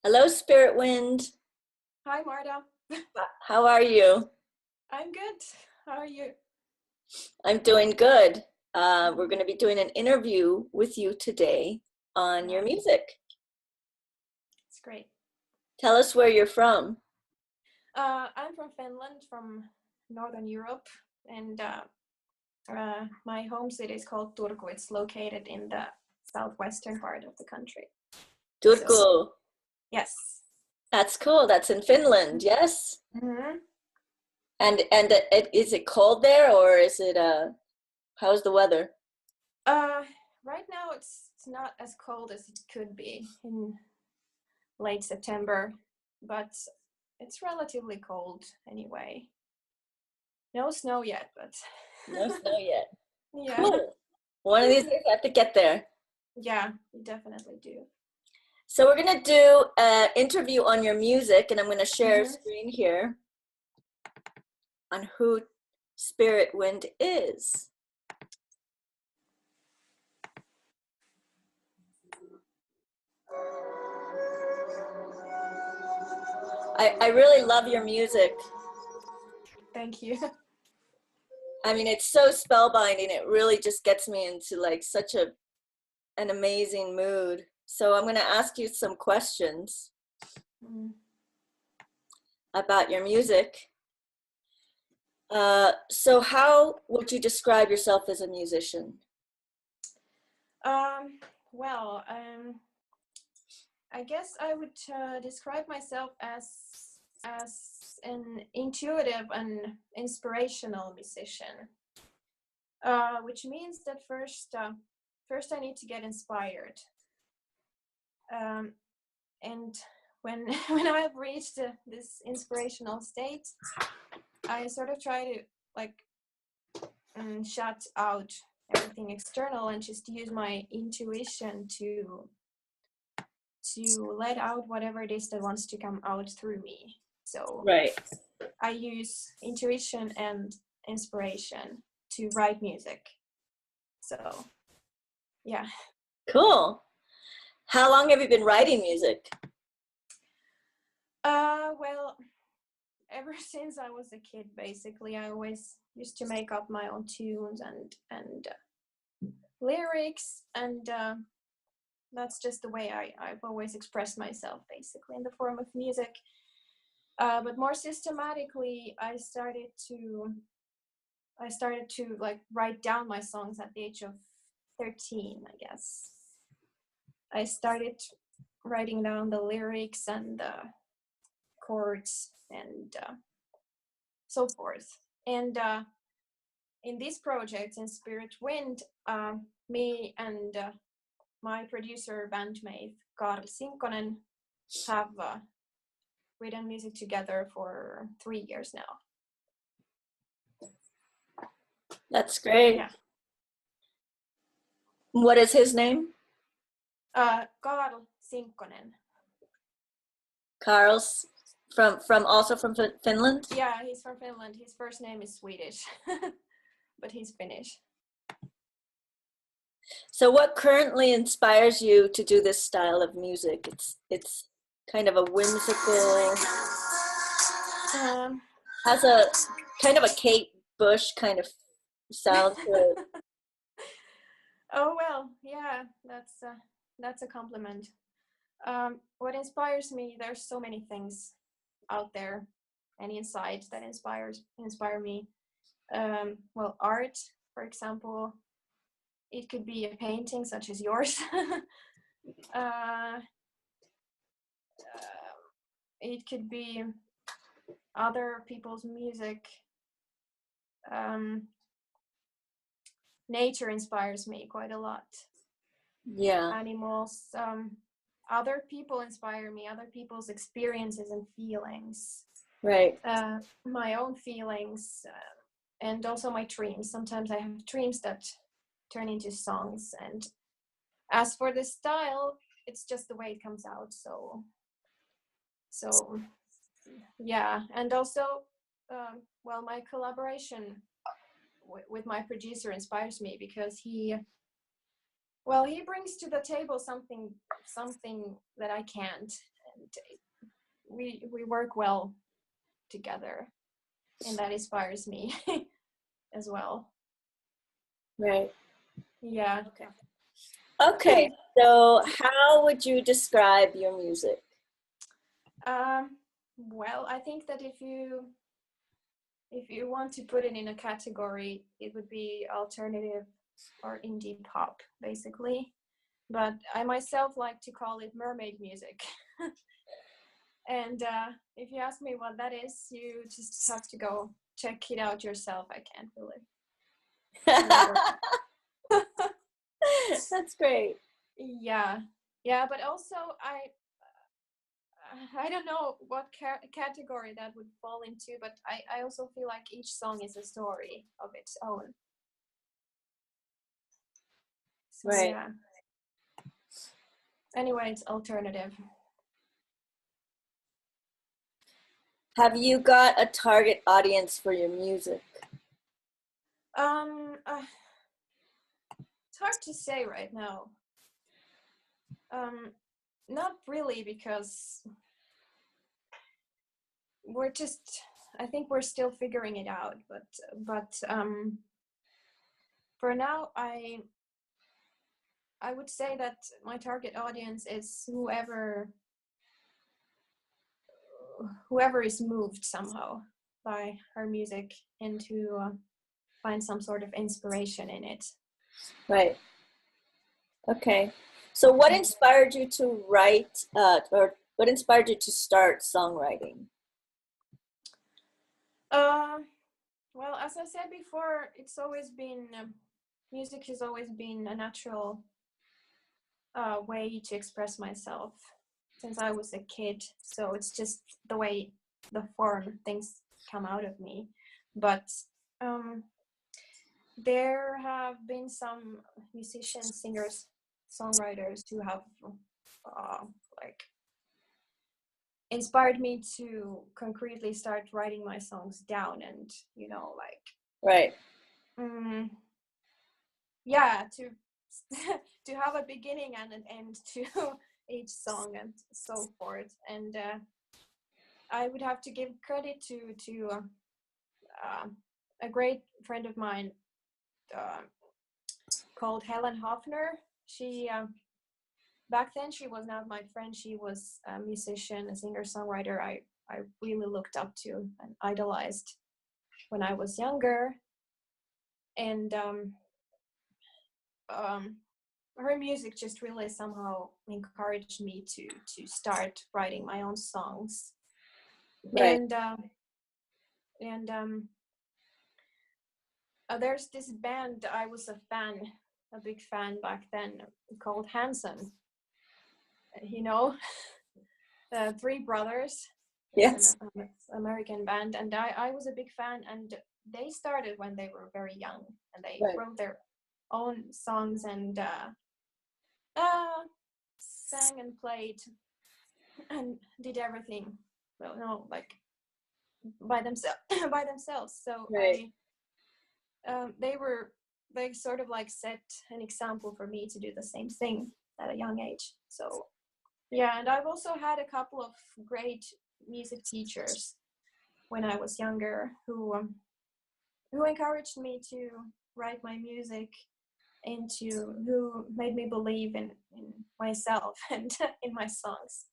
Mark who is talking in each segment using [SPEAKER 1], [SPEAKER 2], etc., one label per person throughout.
[SPEAKER 1] Hello, Spirit Wind.
[SPEAKER 2] Hi, Marta.
[SPEAKER 1] How are you?
[SPEAKER 2] I'm good. How are you?
[SPEAKER 1] I'm doing good. We're going to be doing an interview with you today on your music.
[SPEAKER 2] It's great.
[SPEAKER 1] Tell us where you're from.
[SPEAKER 2] I'm from Finland, from Northern Europe, and my home city is called Turku. It's located in the southwestern part of the country.
[SPEAKER 1] Turku.
[SPEAKER 2] So, yes.
[SPEAKER 1] That's cool. That's in Finland, yes?
[SPEAKER 2] Mm-hmm.
[SPEAKER 1] And is it cold there, or is it how's the weather?
[SPEAKER 2] Right now it's not as cold as it could be in late September, but it's relatively cold anyway. No snow yet, but
[SPEAKER 1] No snow yet.
[SPEAKER 2] yeah.
[SPEAKER 1] Cool. One of these days I have to get there.
[SPEAKER 2] Yeah, you definitely do.
[SPEAKER 1] So we're going to do an interview on your music, and I'm going to share a screen here on who Spirit Wind is. I really love your music.
[SPEAKER 2] Thank you.
[SPEAKER 1] I mean, it's so spellbinding. It really just gets me into like such an amazing mood. So I'm going to ask you some questions about your music. So how would you describe yourself as a musician?
[SPEAKER 2] Well, I guess I would describe myself as an intuitive and inspirational musician, which means that first I need to get inspired, and when I've reached this inspirational state, I sort of try to like shut out everything external and just use my intuition to let out whatever it is that wants to come out through me. So
[SPEAKER 1] right.
[SPEAKER 2] I use intuition and inspiration to write music. So yeah.
[SPEAKER 1] Cool. How long have you been writing music?
[SPEAKER 2] Well, ever since I was a kid, basically, I always used to make up my own tunes and lyrics, and that's just the way I've always expressed myself, basically, in the form of music. But more systematically, I started to like write down my songs at the age of 13, I guess. I started writing down the lyrics and the chords and so forth. And in this project, in Spirit Wind, me and my producer bandmate Karl Sinkkonen have written music together for 3 years now.
[SPEAKER 1] That's great.
[SPEAKER 2] Yeah.
[SPEAKER 1] What is his name?
[SPEAKER 2] Karl Sinkkonen.
[SPEAKER 1] Karl's also from Finland?
[SPEAKER 2] Yeah, he's from Finland. His first name is Swedish, but he's Finnish.
[SPEAKER 1] So what currently inspires you to do this style of music? It's kind of a whimsical, has a kind of a Kate Bush kind of sound to it.
[SPEAKER 2] Oh well, yeah, that's a compliment. What inspires me? There's so many things out there and inside that inspire me. Well, art, for example, it could be a painting such as yours. It could be other people's music. Nature inspires me quite a lot.
[SPEAKER 1] Yeah.
[SPEAKER 2] Animals, other people inspire me, other people's experiences and feelings.
[SPEAKER 1] Right.
[SPEAKER 2] My own feelings, and also my dreams. Sometimes I have dreams that turn into songs. And as for the style, it's just the way it comes out. So yeah. And also, well, my collaboration with my producer inspires me because he brings to the table something that I can't. we work well together, and that inspires me as well.
[SPEAKER 1] Right.
[SPEAKER 2] Yeah.
[SPEAKER 1] Okay. So how would you describe your music?
[SPEAKER 2] Well, I think that if you want to put it in a category, it would be alternative or indie pop, basically. But I myself like to call it mermaid music. And if you ask me what that is, you just have to go check it out yourself. I can't really.
[SPEAKER 1] That's great.
[SPEAKER 2] Yeah, but also I don't know what category that would fall into, but I also feel like each song is a story of its own. So,
[SPEAKER 1] right.
[SPEAKER 2] yeah. Anyway, it's alternative.
[SPEAKER 1] Have you got a target audience for your music?
[SPEAKER 2] It's hard to say right now. Not really, because I think we're still figuring it out, but for now I would say that my target audience is whoever is moved somehow by her music and to find some sort of inspiration in it.
[SPEAKER 1] Right. Okay. So what inspired you to write, or what inspired you to start songwriting?
[SPEAKER 2] Well, as I said before, it's always been, music has always been a natural way to express myself since I was a kid. So it's just the way, the form things come out of me. But there have been some musicians, singers, songwriters who have like inspired me to concretely start writing my songs down, and like
[SPEAKER 1] right.
[SPEAKER 2] Yeah, to to have a beginning and an end to each song and so forth. And I would have to give credit to a great friend of mine called Helen Hofner. She back then she was not my friend. She was a musician, a singer-songwriter I really looked up to and idolized when I was younger. And her music just really somehow encouraged me to start writing my own songs.
[SPEAKER 1] Right.
[SPEAKER 2] And there's this band I was a big fan back then, called Hanson. The Three Brothers.
[SPEAKER 1] Yes.
[SPEAKER 2] An American band, and I was a big fan. And they started when they were very young, and they
[SPEAKER 1] right.
[SPEAKER 2] wrote their own songs and sang and played and did everything. Well, no, like by themselves. So
[SPEAKER 1] right.
[SPEAKER 2] they sort of like set an example for me to do the same thing at a young age. So yeah, and I've also had a couple of great music teachers when I was younger who encouraged me to write my music, and who made me believe in myself and in my songs.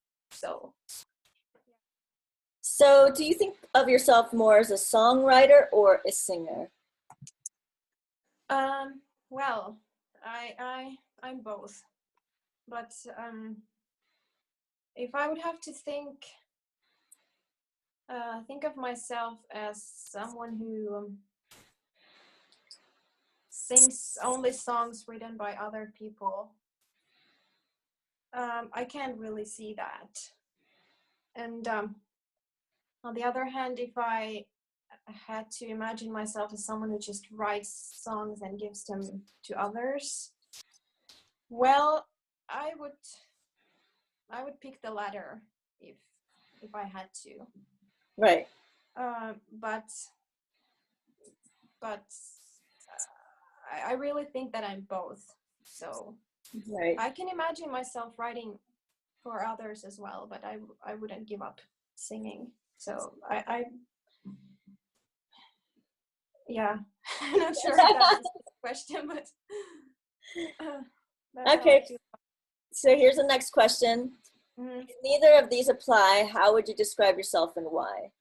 [SPEAKER 1] So do you think of yourself more as a songwriter or a singer?
[SPEAKER 2] Well, I'm both, but if I would have to think of myself as someone who sings only songs written by other people, I can't really see that. And on the other hand, if I had to imagine myself as someone who just writes songs and gives them to others, well, I would pick the latter if I had to.
[SPEAKER 1] Right.
[SPEAKER 2] But I really think that I'm both. So
[SPEAKER 1] right.
[SPEAKER 2] I can imagine myself writing for others as well, but I wouldn't give up singing. So I yeah, I'm not sure if that answers the question, but that's
[SPEAKER 1] Okay,
[SPEAKER 2] how I feel.
[SPEAKER 1] so here's the next question. If neither of these apply, how would you describe yourself and why?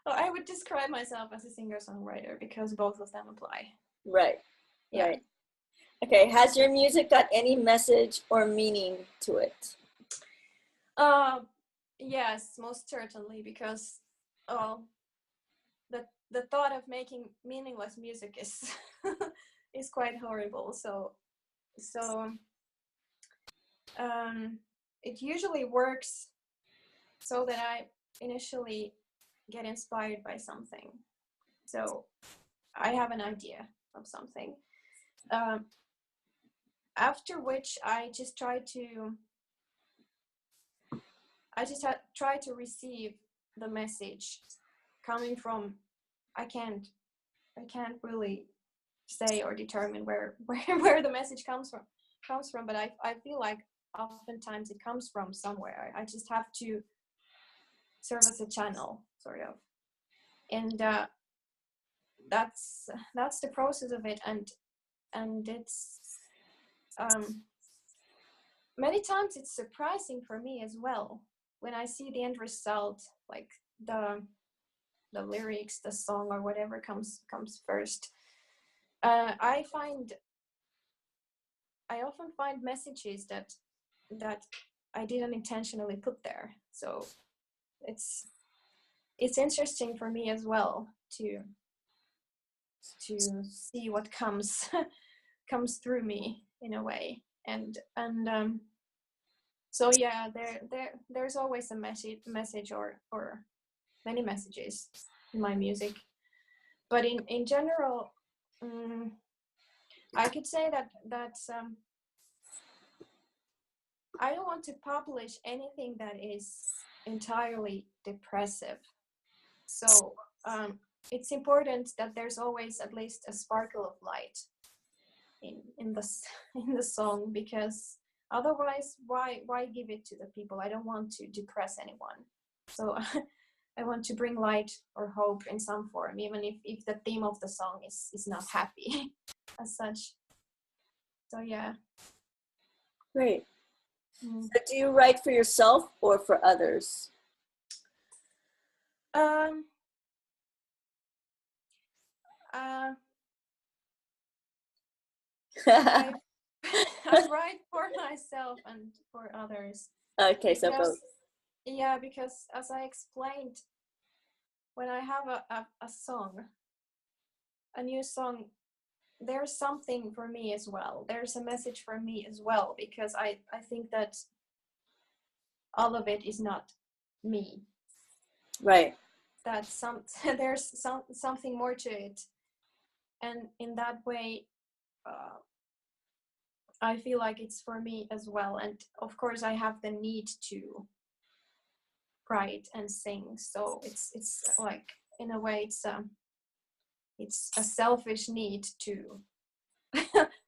[SPEAKER 2] Well, I would describe myself as a singer-songwriter because both of them apply.
[SPEAKER 1] Right.
[SPEAKER 2] Yeah.
[SPEAKER 1] Right. Okay, has your music got any message or meaning to it?
[SPEAKER 2] Yes, most certainly, because the thought of making meaningless music is is quite horrible. So it usually works so that I initially get inspired by something. So I have an idea of something, after which I just try to receive the message coming from. I can't really say or determine where the message comes from, but I feel like oftentimes it comes from somewhere. I just have to serve as a channel, sort of, and that's the process of it, and it's many times it's surprising for me as well when I see the end result, like the lyrics, the song, or whatever comes first. I often find messages that I didn't intentionally put there. So it's interesting for me as well to see what comes through me in a way, and so yeah, there's always a message or many messages in my music, but in general, I could say that I don't want to publish anything that is entirely depressive. So it's important that there's always at least a sparkle of light in the song, because otherwise, why give it to the people? I don't want to depress anyone. So I want to bring light or hope in some form, even if the theme of the song is not happy as such. So yeah.
[SPEAKER 1] Great. So do you write for yourself or for others?
[SPEAKER 2] I write for myself and for others.
[SPEAKER 1] Okay, so both.
[SPEAKER 2] Yeah, because as I explained, when I have a song, a new song, there's something for me as well. There's a message for me as well, because I think that all of it is not me.
[SPEAKER 1] Right.
[SPEAKER 2] That there's something more to it, and in that way, I feel like it's for me as well. And of course, I have the need to write and sing. So it's like, in a way, it's a selfish need to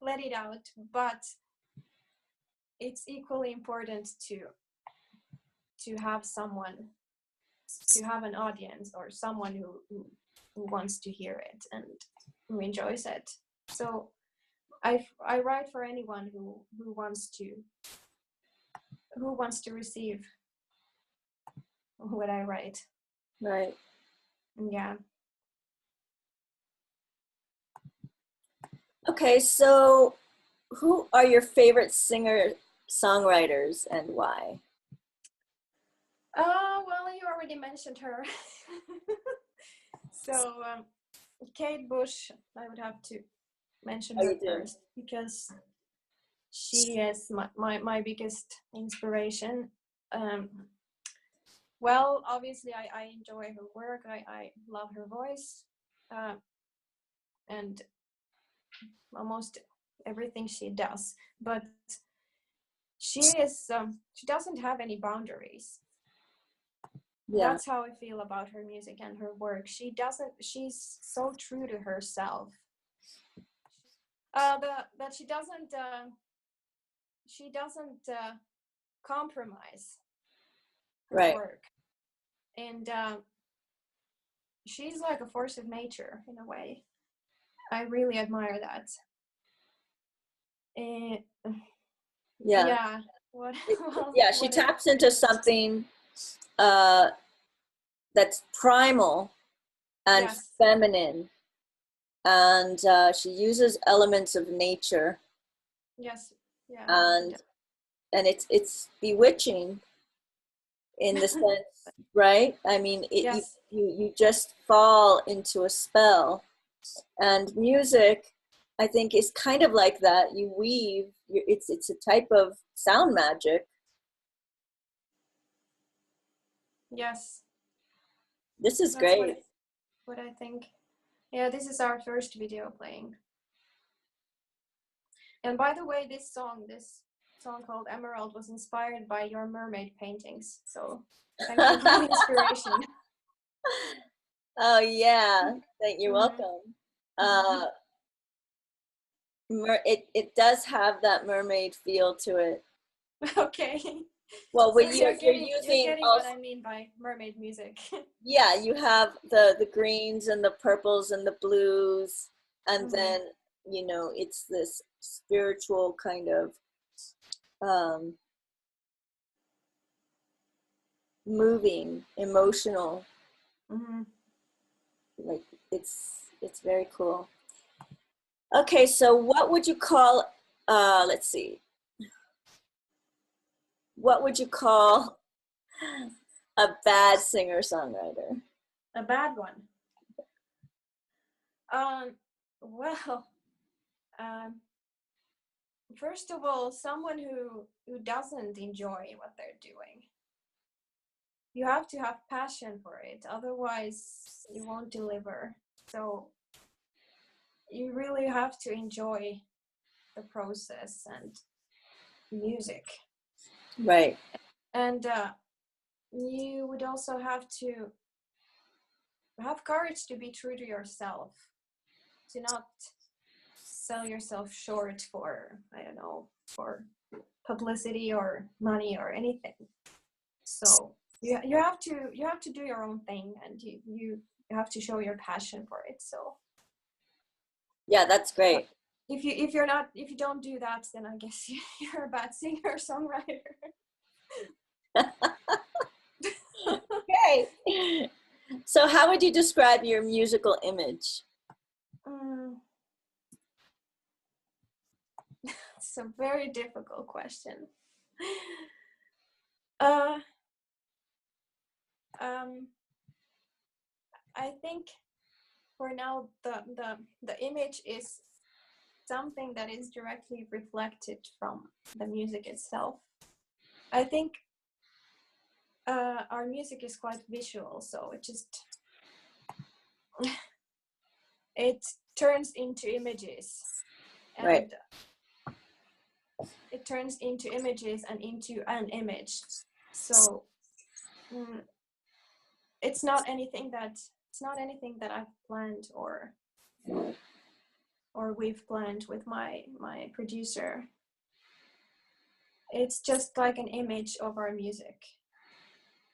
[SPEAKER 2] let it out, but it's equally important to have someone, to have an audience, or someone who wants to hear it and who enjoys it. So I write for anyone who wants to receive what I write.
[SPEAKER 1] Right.
[SPEAKER 2] Yeah.
[SPEAKER 1] Okay, so who are your favorite singer-songwriters and why?
[SPEAKER 2] Well, you already mentioned her. So Kate Bush, I would have to mention her first, because she is my biggest inspiration. Well, obviously I enjoy her work. I love her voice, and almost everything she does, but she doesn't have any boundaries. Yeah. That's how I feel about her music and her work. She's so true to herself, that she doesn't she doesn't compromise her
[SPEAKER 1] Right.
[SPEAKER 2] work, and she's like a force of nature in a way. I really admire that. And
[SPEAKER 1] Yeah.
[SPEAKER 2] yeah, what? Well,
[SPEAKER 1] Yeah, she
[SPEAKER 2] what
[SPEAKER 1] taps into something that's primal and
[SPEAKER 2] yes,
[SPEAKER 1] feminine, and she uses elements of nature,
[SPEAKER 2] yes, yeah,
[SPEAKER 1] and it's bewitching in the sense, right? I mean,
[SPEAKER 2] yes,
[SPEAKER 1] you just fall into a spell, and music, I think, is kind of like that. You weave. It's a type of sound magic.
[SPEAKER 2] yes.
[SPEAKER 1] This is
[SPEAKER 2] That's
[SPEAKER 1] great.
[SPEAKER 2] what I think. Yeah, this is our first video playing. And by the way, this song called Emerald was inspired by your mermaid paintings. So thank you for the inspiration.
[SPEAKER 1] Oh yeah, you're
[SPEAKER 2] Mhm.
[SPEAKER 1] welcome. It does have that mermaid feel to it.
[SPEAKER 2] Okay.
[SPEAKER 1] Well,
[SPEAKER 2] So
[SPEAKER 1] when
[SPEAKER 2] you're
[SPEAKER 1] you're
[SPEAKER 2] getting
[SPEAKER 1] using
[SPEAKER 2] what
[SPEAKER 1] also,
[SPEAKER 2] I mean by mermaid music.
[SPEAKER 1] yeah, you have the greens and the purples and the blues, and then it's this spiritual kind of um, moving, emotional.
[SPEAKER 2] Mm-hmm.
[SPEAKER 1] Like it's very cool. Okay, so what would you call? Let's see. What would you call a bad singer-songwriter?
[SPEAKER 2] A bad one. Well, um, first of all, someone who doesn't enjoy what they're doing. You have to have passion for it, otherwise you won't deliver. So you really have to enjoy the process and music.
[SPEAKER 1] Right.
[SPEAKER 2] And you would also have to have courage to be true to yourself, to not sell yourself short for, I don't know, for publicity or money or anything. So you have to do your own thing, and you have to show your passion for it. So
[SPEAKER 1] Yeah, that's great.
[SPEAKER 2] if you don't do that, then I guess you're a bad singer songwriter.
[SPEAKER 1] Okay. So how would you describe your musical image?
[SPEAKER 2] It's a very difficult question. Uh, I think for now the image is something that is directly reflected from the music itself. I think our music is quite visual, so it turns into images, and
[SPEAKER 1] Right.
[SPEAKER 2] it turns into images and into an image. So it's not anything that I've planned or we've planned with my producer. It's just like an image of our music,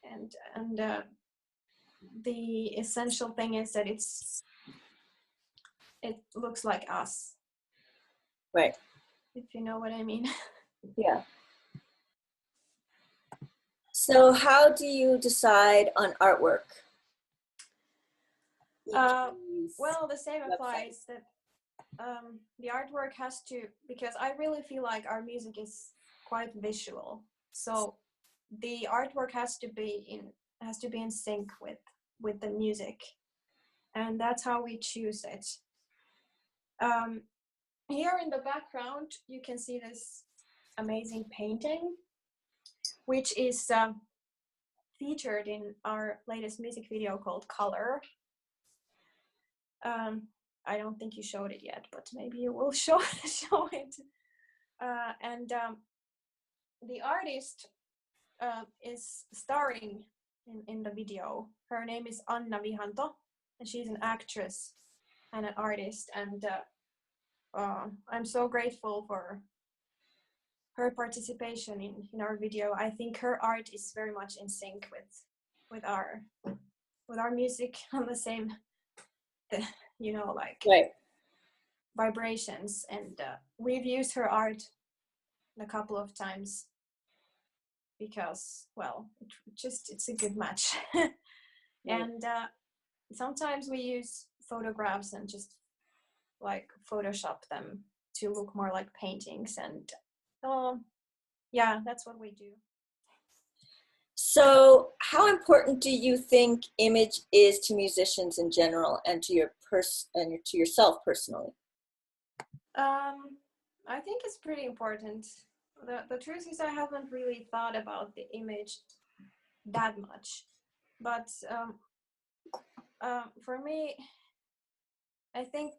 [SPEAKER 2] and the essential thing is that it looks like us.
[SPEAKER 1] Right.
[SPEAKER 2] If you know what I mean.
[SPEAKER 1] Yeah. So how do you decide on artwork?
[SPEAKER 2] Well, the same applies, that the artwork has to, because I really feel like our music is quite visual. So the artwork has to be in sync with the music, and that's how we choose it. Here in the background, you can see this amazing painting, which is featured in our latest music video called Color. I don't think you showed it yet, but maybe you will show it. And the artist is starring in the video. Her name is Anna Vihanto, and she's an actress and an artist. And I'm so grateful her participation in our video. I think her art is very much in sync with our music on the same, like
[SPEAKER 1] Right.
[SPEAKER 2] vibrations. And we've used her art a couple of times because, well, it's a good match. And sometimes we use photographs and just like Photoshop them to look more like paintings. And yeah, that's what we do.
[SPEAKER 1] So how important do you think image is to musicians in general and to your and to yourself personally?
[SPEAKER 2] I think it's pretty important. The truth is I haven't really thought about the image that much, but for me, I think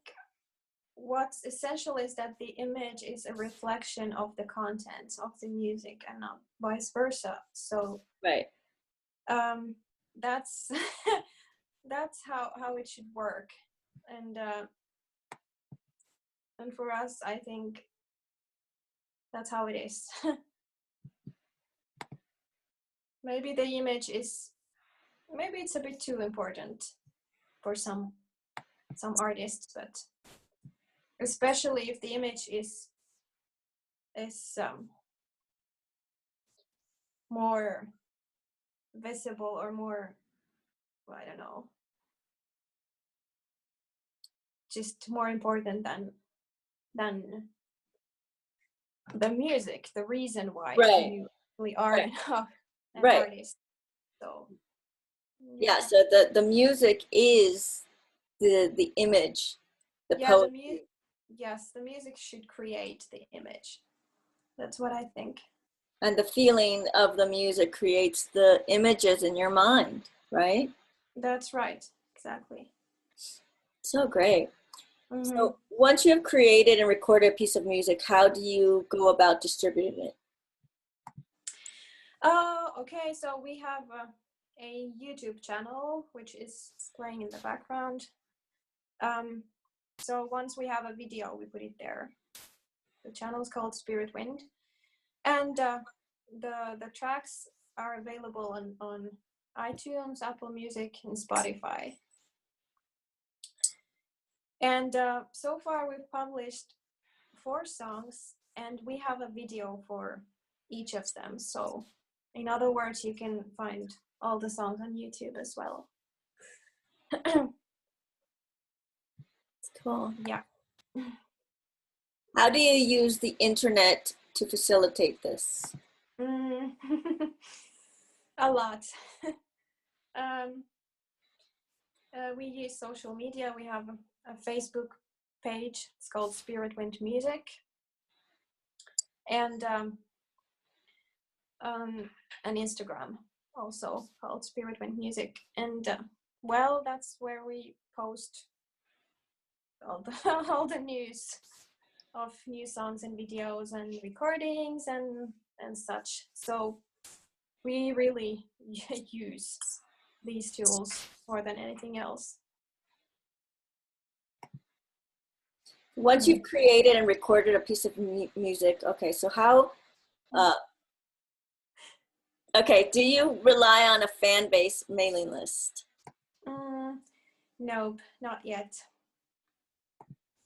[SPEAKER 2] what's essential is that the image is a reflection of the content of the music and not vice versa. So
[SPEAKER 1] right,
[SPEAKER 2] that's that's how it should work. And for us, I think that's how it is. Maybe the image is, maybe it's a bit too important for some artists, but especially if the image is more visible or more, I don't know, just more important than the music, the reason why
[SPEAKER 1] right,
[SPEAKER 2] you really are
[SPEAKER 1] right,
[SPEAKER 2] an
[SPEAKER 1] right.
[SPEAKER 2] artist. So
[SPEAKER 1] yeah, so the music is the image, the poetry.
[SPEAKER 2] Yes, the music should create the image. That's what I think.
[SPEAKER 1] And the feeling of the music creates the images in your mind, right?
[SPEAKER 2] That's right, exactly.
[SPEAKER 1] So great.
[SPEAKER 2] Mm-hmm.
[SPEAKER 1] So once you have created and recorded a piece of music, how do you go about distributing it?
[SPEAKER 2] Okay, so we have a YouTube channel which is playing in the background. So once we have a video, we put it there. The channel is called Spirit Wind, and the tracks are available on iTunes, Apple Music, and Spotify. And so far we've published 4 songs, and we have a video for each of them. So in other words, you can find all the songs on YouTube as well.
[SPEAKER 1] Cool.
[SPEAKER 2] Yeah.
[SPEAKER 1] How do you use the internet to facilitate this?
[SPEAKER 2] A lot. We use social media. We have a Facebook page. It's called Spirit Wind Music. And an Instagram also called Spirit Wind Music. And well, that's where we post all the news of new songs and videos and recordings and such. So we really use these tools more than anything else.
[SPEAKER 1] Once you've created and recorded a piece of music, okay, so how, okay, do you rely on a fan base mailing list?
[SPEAKER 2] Nope, not yet.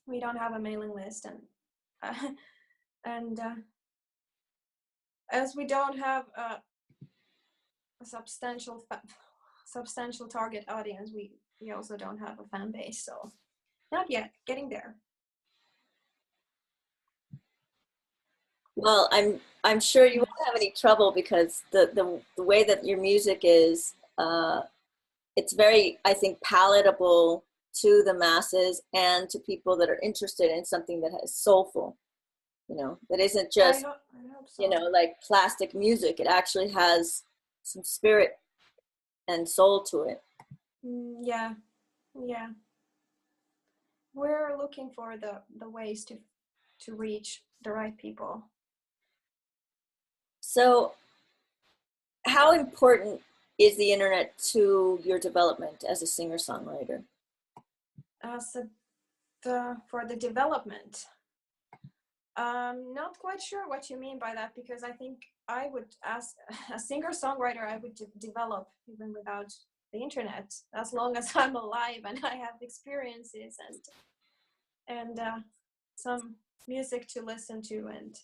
[SPEAKER 2] We don't have a mailing list, and as we don't have a substantial target audience, we also don't have a fan base, so not yet, getting there.
[SPEAKER 1] Well, I'm sure you won't have any trouble because the way that your music is, it's very, I think, palatable to the masses and to people that are interested in something that is soulful, you know, that isn't just,
[SPEAKER 2] I hope so.
[SPEAKER 1] you know, like plastic music. It actually has some spirit and soul to it.
[SPEAKER 2] Yeah. We're looking for the ways to reach the right people.
[SPEAKER 1] So how important is the internet to your development as a singer-songwriter?
[SPEAKER 2] For the development, Not quite sure what you mean by that, because I think I would, as a singer-songwriter, I would develop even without the internet, as long as I'm alive and I have experiences and some music to listen to, and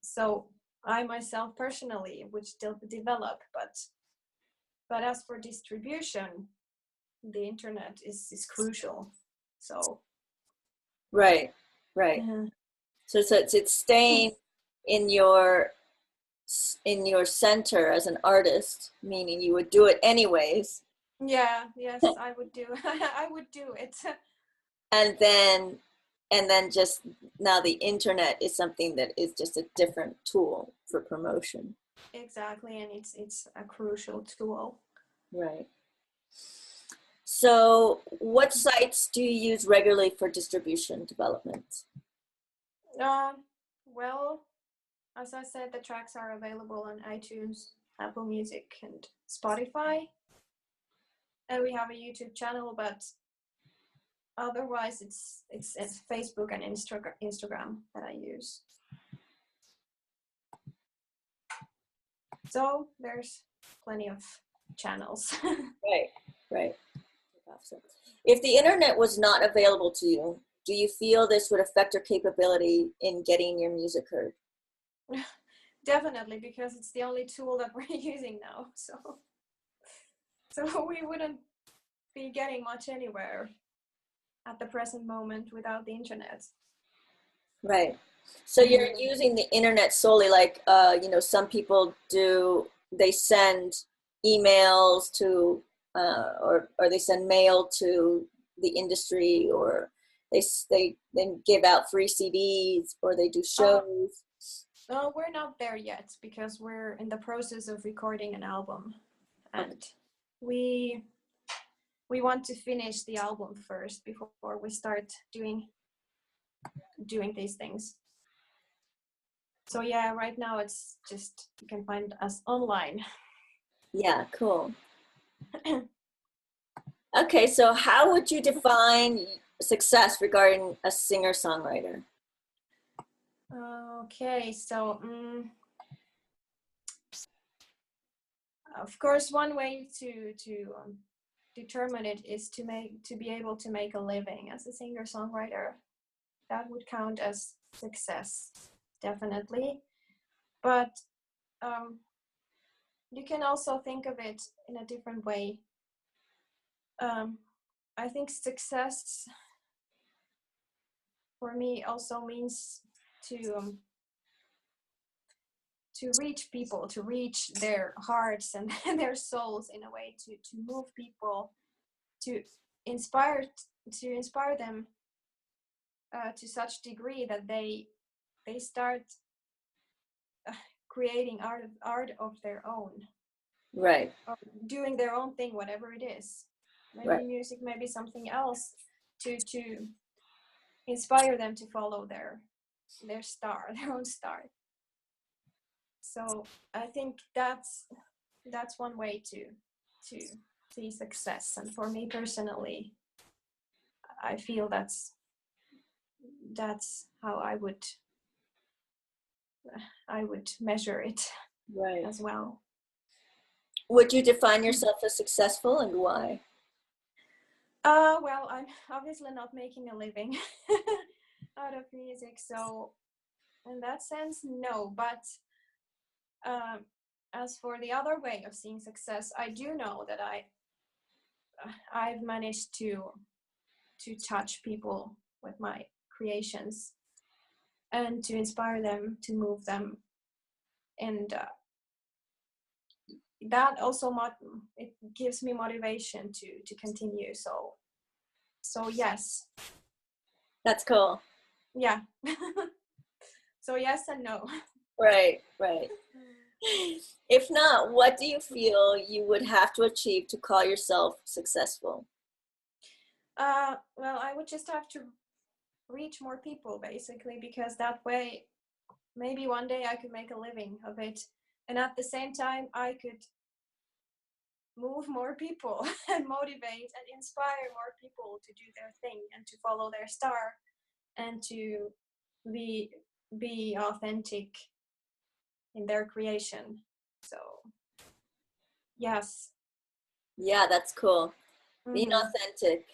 [SPEAKER 2] so I myself personally would still develop, but as for distribution, the internet is crucial. So
[SPEAKER 1] Right. So it's staying in your center as an artist, meaning you would do it anyways.
[SPEAKER 2] yes, I would do. I would do it.
[SPEAKER 1] And then just now the internet is something that is just a different tool for promotion.
[SPEAKER 2] Exactly, and it's a crucial tool.
[SPEAKER 1] Right. So what sites do you use regularly for distribution development?
[SPEAKER 2] Well, as I said, the tracks are available on iTunes, Apple Music, and Spotify. And we have a YouTube channel, but otherwise it's Facebook and Instagram that I use. So there's plenty of channels.
[SPEAKER 1] Right. If the internet was not available to you, do you feel this would affect your capability in getting your music heard?
[SPEAKER 2] Definitely, because it's the only tool that we're using now. So we wouldn't be getting much anywhere at the present moment without the internet.
[SPEAKER 1] Right. So you're using the internet solely, like some people do. They send emails to, or they send mail to the industry, or they give out free CDs, or they do shows.
[SPEAKER 2] No, we're not there yet, because we're in the process of recording an album, and we want to finish the album first before we start doing these things. So yeah, right now it's just, you can find us online.
[SPEAKER 1] Yeah, cool. Okay, so how would you define success regarding a singer-songwriter?
[SPEAKER 2] Okay, so of course, one way to determine it is to be able to make a living as a singer-songwriter. That would count as success, definitely. But you can also think of it in a different way. I think success for me also means to reach people, to reach their hearts and their souls in a way, to move people, to inspire them to such degree that they start creating art of their own.
[SPEAKER 1] Right.
[SPEAKER 2] Or doing their own thing, whatever it is. Maybe
[SPEAKER 1] right.
[SPEAKER 2] music, maybe something else, to inspire them to follow their own star. So I think that's one way to see success. And for me personally, I feel that's how I would measure it as well.
[SPEAKER 1] Would you define yourself as successful, and why?
[SPEAKER 2] Well, I'm obviously not making a living out of music, so in that sense, no. But as for the other way of seeing success, I do know that I've managed to touch people with my creations and to inspire them, to move them, and that also it gives me motivation to continue. So yes.
[SPEAKER 1] That's cool.
[SPEAKER 2] Yeah. So yes and no.
[SPEAKER 1] Right. If not, what do you feel you would have to achieve to call yourself successful?
[SPEAKER 2] Well, I would just have to reach more people, basically, because that way maybe one day I could make a living of it, and at the same time I could move more people and motivate and inspire more people to do their thing and to follow their star and to be authentic in their creation. So yes.
[SPEAKER 1] Yeah, that's cool. Being
[SPEAKER 2] Mm-hmm.
[SPEAKER 1] authentic.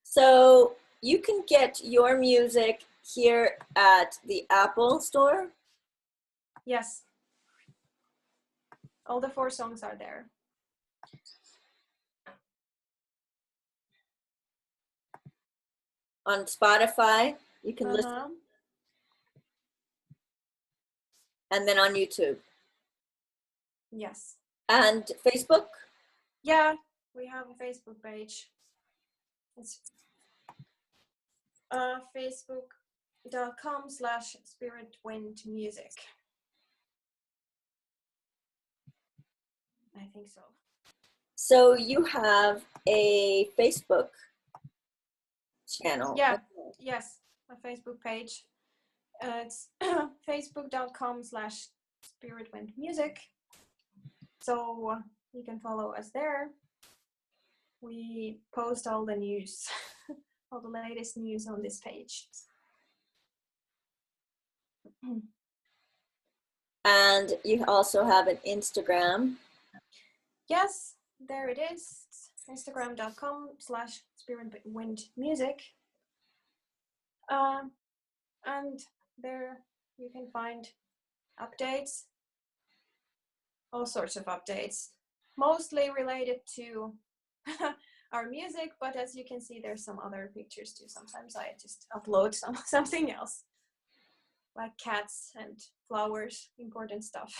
[SPEAKER 1] So you can get your music here at the Apple Store?
[SPEAKER 2] Yes. All the 4 songs are there.
[SPEAKER 1] On Spotify, you can listen. And then on YouTube.
[SPEAKER 2] Yes.
[SPEAKER 1] And Facebook?
[SPEAKER 2] Yeah, we have a Facebook page. It's facebook.com/spiritwindmusic. I think so.
[SPEAKER 1] So you have a Facebook channel?
[SPEAKER 2] Yeah, yes, a Facebook page. It's facebook.com/spiritwindmusic. So you can follow us there. We post all the news, all the latest news on this page.
[SPEAKER 1] And you also have an Instagram.
[SPEAKER 2] Yes, there it is. Instagram.com/spiritwindmusic. And there you can find updates, all sorts of updates, mostly related to our music, but as you can see, there's some other pictures too. Sometimes I just upload something else, like cats and flowers, important stuff.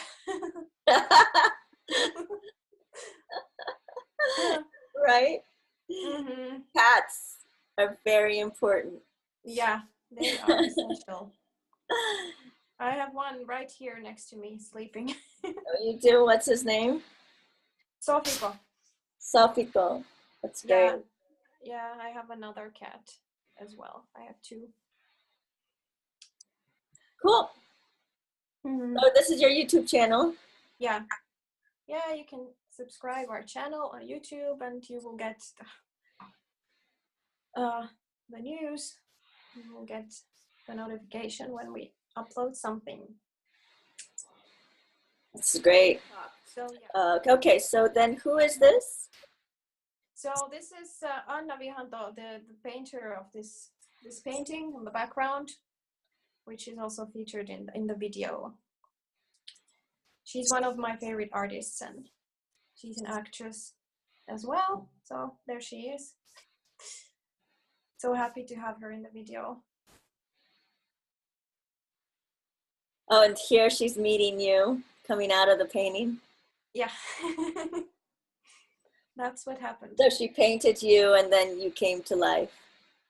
[SPEAKER 1] Right?
[SPEAKER 2] Mm-hmm.
[SPEAKER 1] Cats are very important.
[SPEAKER 2] Yeah, they are essential. I have one right here next to me, sleeping.
[SPEAKER 1] Oh, you do? What's his name?
[SPEAKER 2] Sofiko.
[SPEAKER 1] Sofiko. That's great.
[SPEAKER 2] Yeah, I have another cat as well. I have 2.
[SPEAKER 1] Cool.
[SPEAKER 2] Mm-hmm.
[SPEAKER 1] So this is your YouTube channel?
[SPEAKER 2] Yeah, you can subscribe our channel on YouTube and you will get the news. You will get the notification when we upload something.
[SPEAKER 1] That's great.
[SPEAKER 2] So yeah.
[SPEAKER 1] Okay, so then who is this?
[SPEAKER 2] So this is Anna Vihanto, the painter of this painting on the background, which is also featured in the video. She's one of my favorite artists, and she's an actress as well. So there she is. So happy to have her in the video.
[SPEAKER 1] Oh, and here she's meeting you, coming out of the painting.
[SPEAKER 2] Yeah. That's what happened.
[SPEAKER 1] So she painted you and then you came to life.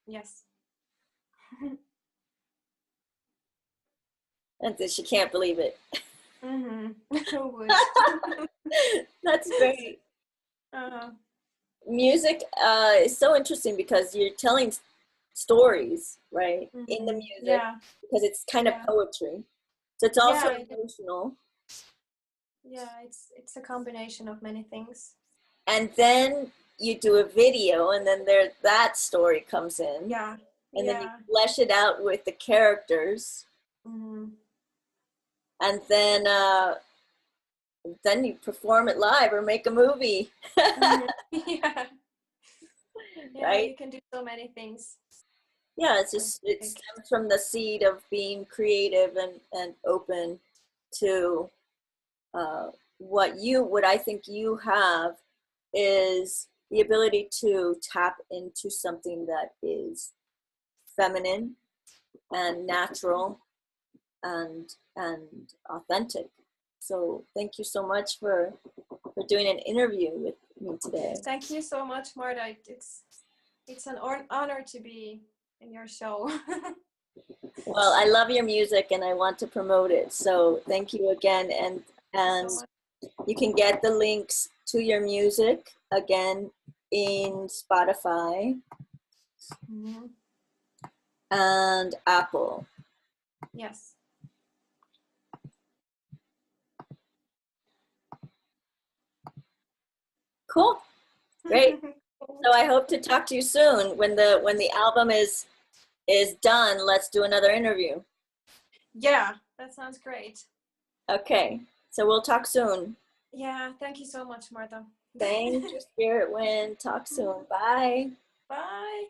[SPEAKER 2] Yes.
[SPEAKER 1] And then she can't believe it.
[SPEAKER 2] Mm-hmm. Who would?
[SPEAKER 1] That's great. Music is so interesting because you're telling stories, right?
[SPEAKER 2] Mm-hmm.
[SPEAKER 1] In the music,
[SPEAKER 2] yeah.
[SPEAKER 1] because it's kind of poetry. So it's also emotional.
[SPEAKER 2] Yeah, it's a combination of many things.
[SPEAKER 1] And then you do a video, and then that story comes in.
[SPEAKER 2] Yeah.
[SPEAKER 1] And then you flesh it out with the characters.
[SPEAKER 2] Mm-hmm.
[SPEAKER 1] And then you perform it live or make a movie.
[SPEAKER 2] Mm-hmm. Yeah.
[SPEAKER 1] Right?
[SPEAKER 2] You can do so many things.
[SPEAKER 1] Yeah, it stems from the seed of being creative and open to what I think you have is the ability to tap into something that is feminine and natural and authentic. So thank you so much for doing an interview with me today.
[SPEAKER 2] Thank you so much, Marta. It's an honor to be in your show.
[SPEAKER 1] Well, I love your music and I want to promote it. So thank you again. And
[SPEAKER 2] so
[SPEAKER 1] you can get the links to your music again in Spotify and Apple.
[SPEAKER 2] Yes.
[SPEAKER 1] Cool. Great. So I hope to talk to you soon. When the album is done, let's do another interview.
[SPEAKER 2] Yeah, that sounds great.
[SPEAKER 1] Okay, so we'll talk soon.
[SPEAKER 2] Yeah, thank you so much, Martha.
[SPEAKER 1] Thank you, Spirit Wind. Talk soon. Bye.
[SPEAKER 2] Bye.